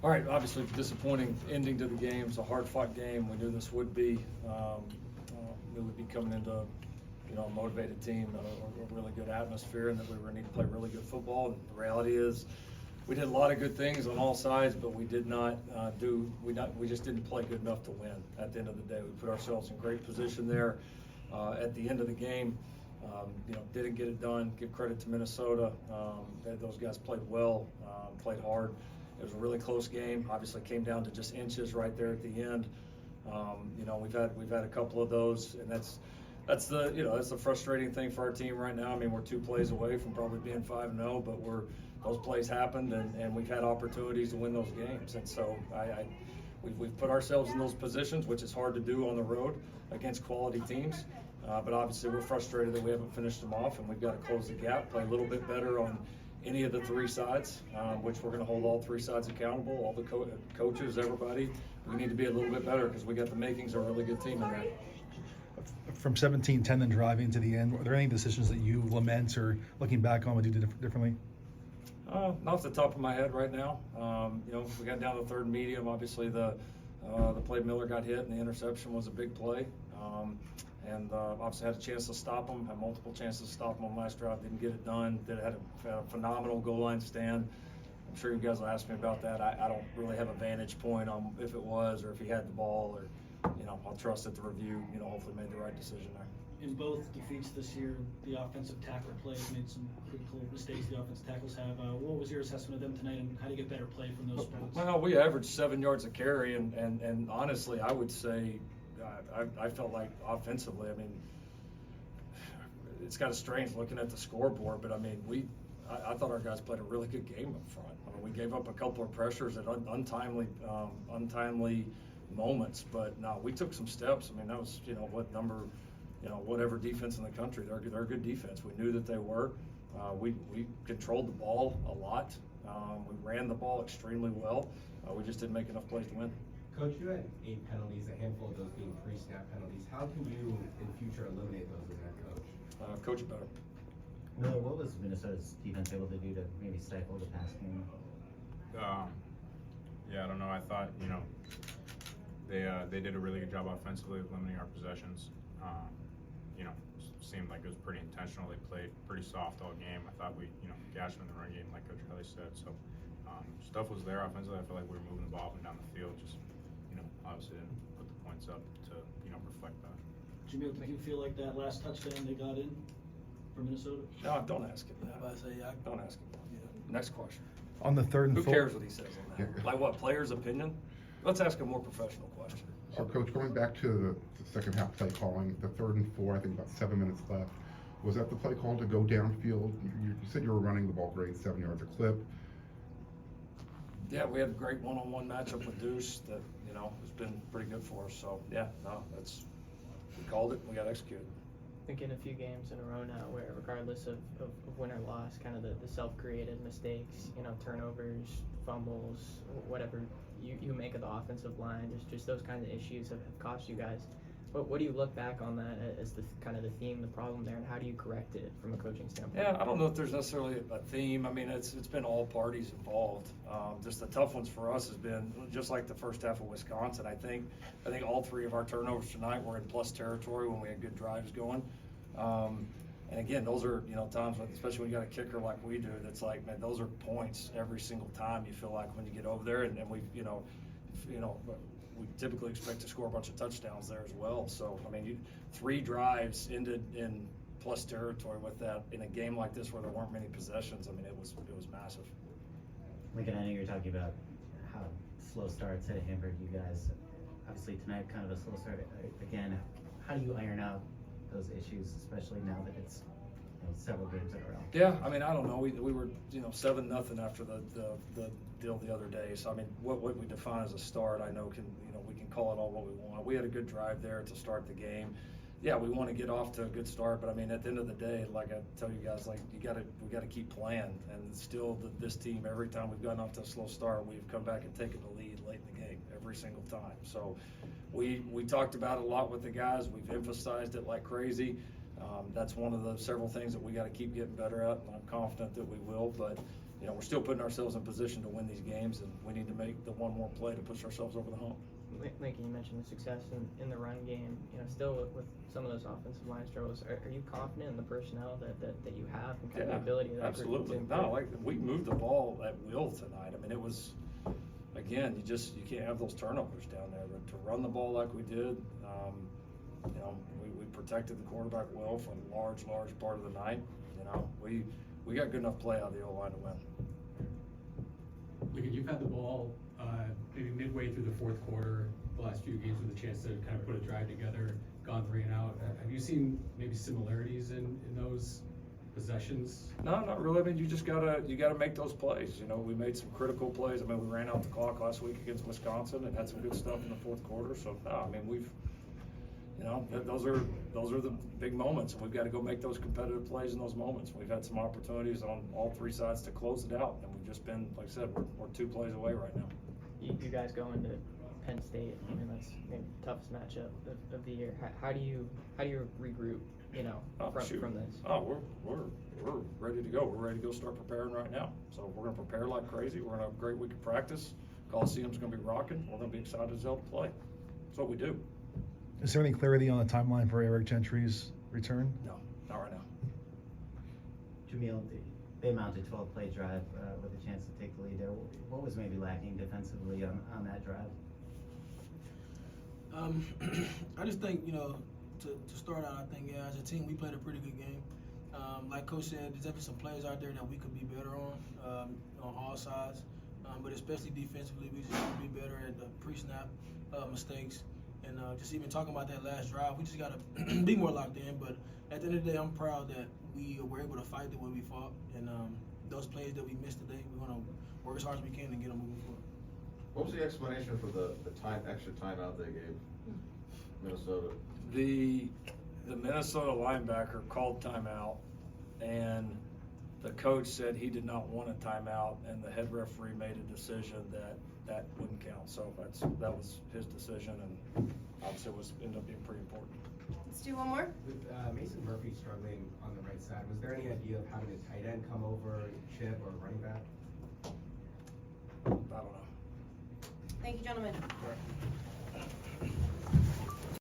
All right, obviously disappointing ending to the game. It's a hard-fought game. We knew this would be. Knew we'd be coming into, a motivated team, a really good atmosphere, and that we were going to need to play really good football. And the reality is, we did a lot of good things on all sides, but we did not we just didn't play good enough to win. At the end of the day, we put ourselves in great position there. At the end of the game, didn't get it done. Give credit to Minnesota. Those guys played well, played hard. It was a really close game. Obviously, came down to just inches right there at the end. We've had a couple of those, and that's the frustrating thing for our team right now. I mean, we're 2 plays away from probably being 5-0, but those plays happened, and we've had opportunities to win those games. And so we've put ourselves in those positions, which is hard to do on the road against quality teams. But obviously, we're frustrated that we haven't finished them off, and we've got to close the gap, play a little bit better on any of the 3 sides, which we're going to hold all 3 sides accountable, all the coaches, everybody. We need to be a little bit better because we got the makings of a really good team in that. From 17-10 and driving to the end, are there any decisions that you lament or looking back on would do differently? Not off the top of my head right now. We got down to third and medium. Obviously, the play Miller got hit, and the interception was a big play. Obviously had a chance to stop him, had multiple chances to stop him on last drive, didn't get it done. Had a phenomenal goal line stand. I'm sure you guys will ask me about that. I don't really have a vantage point on if it was or if he had the ball, or I'll trust that the review, hopefully made the right decision there. In both defeats this year, the offensive tackle plays made some critical mistakes the offensive tackles have. What was your assessment of them tonight, and how do you get better play from those spots? Well, we averaged 7 yards a carry, and honestly, I would say I felt like offensively, I mean, it's kind of strange looking at the scoreboard, but I mean, I thought our guys played a really good game up front. I mean, we gave up a couple of pressures at untimely moments, but no, we took some steps. I mean, that was, whatever defense in the country, they're a good defense. We knew that they were. We controlled the ball a lot. We ran the ball extremely well. We just didn't make enough plays to win. Coach, you had 8 penalties, a handful of those being pre-snap penalties. How can you, in future, eliminate those as head coach? Coach it better. Miller, what was Minnesota's defense able to do to maybe stifle the pass game? I don't know. I thought, they did a really good job offensively of limiting our possessions. Seemed like it was pretty intentional. They played pretty soft all game. I thought we, gashed them in the run game, like Coach Kelly said. So stuff was there offensively. I feel like we were moving the ball up and down the field. Just, obviously didn't put the points up to, reflect that. Jamil, did you feel like that last touchdown they got in for Minnesota? No, don't ask him that. Don't ask him that. Yeah. Next question. On the 3rd and Who 4. cares what he says on that? Like what, player's opinion? Let's ask a more professional question. So, Coach, going back to the second half play calling, the 3rd and 4, I think about 7 minutes left. Was that the play call to go downfield? You said you were running the ball great, 7 yards a clip. Yeah, we had a great one-on-one matchup with Deuce that, has been pretty good for us. So, yeah, no, we called it, we got executed. I think in a few games in a row now where regardless of win or loss, kind of the self-created mistakes, turnovers, fumbles, whatever you make of the offensive line, just those kinds of issues have cost you guys. But what do you look back on that as the kind of the theme, the problem there, and how do you correct it from a coaching standpoint? Yeah, I don't know if there's necessarily a theme. I mean, it's been all parties involved. Just the tough ones for us has been just like the first half of Wisconsin. I think all 3 of our turnovers tonight were in plus territory when we had good drives going. And again, those are times when, especially when you got a kicker like we do, that's like, man, those are points every single time. You feel like when you get over there, and we we typically expect to score a bunch of touchdowns there as well. So, I mean, 3 drives ended in plus territory with that in a game like this where there weren't many possessions. I mean, it was massive. Lincoln, I know you're talking about how slow starts had hampered you guys. Obviously tonight, kind of a slow start again. How do you iron out those issues, especially now that it's several games in a row? Yeah, I mean, I don't know. We were 7-0 after the deal the other day. So I mean, what we define as a start, I know we can call it all what we want. We had a good drive there to start the game. Yeah, we want to get off to a good start, but I mean, at the end of the day, like I tell you guys, like we got to keep playing. And still, this team, every time we've gotten off to a slow start, we've come back and taken the lead late in the game every single time. So we talked about it a lot with the guys. We've emphasized it like crazy. That's one of the several things that we got to keep getting better at, and I'm confident that we will. But you know, we're still putting ourselves in position to win these games, and we need to make the one more play to push ourselves over the hump. Like you mentioned, the success in the run game, you know, still with some of those offensive line struggles, are you confident in the personnel that you have and kind of the ability of that group to Absolutely. improve? No, like, we moved the ball at will tonight. I mean, it was, again, you can't have those turnovers down there. But to run the ball like we did, you know, we protected the quarterback well for a large part of the night. You know, we got good enough play out of the O-line to win. Look, you've had the ball maybe midway through the fourth quarter, the last few games with a chance to kind of put a drive together, gone 3 and out. Have you seen maybe similarities in those possessions? No, not really. I mean, you gotta make those plays. You know, we made some critical plays. I mean, we ran out the clock last week against Wisconsin and had some good stuff in the fourth quarter. So no, I mean, you know, those are the big moments, and we've got to go make those competitive plays in those moments. We've had some opportunities on all 3 sides to close it out, and we've just been, like I said, we're 2 plays away right now. You guys go into Penn State. I mean, that's maybe the toughest matchup of the year. How do you regroup? You know, from this. Oh, we're ready to go. We're ready to go start preparing right now. So we're gonna prepare like crazy. We're gonna have a great week of practice. Coliseum's gonna be rocking. We're gonna be excited as hell to play. That's what we do. Is there any clarity on the timeline for Eric Gentry's return? No, not right now. Jamil, they mounted 12-play drive with a chance to take the lead there. What was maybe lacking defensively on that drive? I just think, you know, to start out, I think, yeah, as a team, we played a pretty good game. Like Coach said, there's definitely some players out there that we could be better on all sides. But especially defensively, we just need to be better at the pre-snap mistakes. And just even talking about that last drive, we just got to be more locked in. But at the end of the day, I'm proud that we were able to fight the way we fought. And those plays that we missed today, we're going to work as hard as we can and get them moving forward. What was the explanation for the extra timeout they gave Minnesota? The Minnesota linebacker called timeout, and the coach said he did not want a timeout, and the head referee made a decision that wouldn't count. So that was his decision, and obviously ended up being pretty important. Let's do one more. With Mason Murphy struggling on the right side, was there any idea of having a tight end come over, chip, or running back? I don't know. Thank you, gentlemen.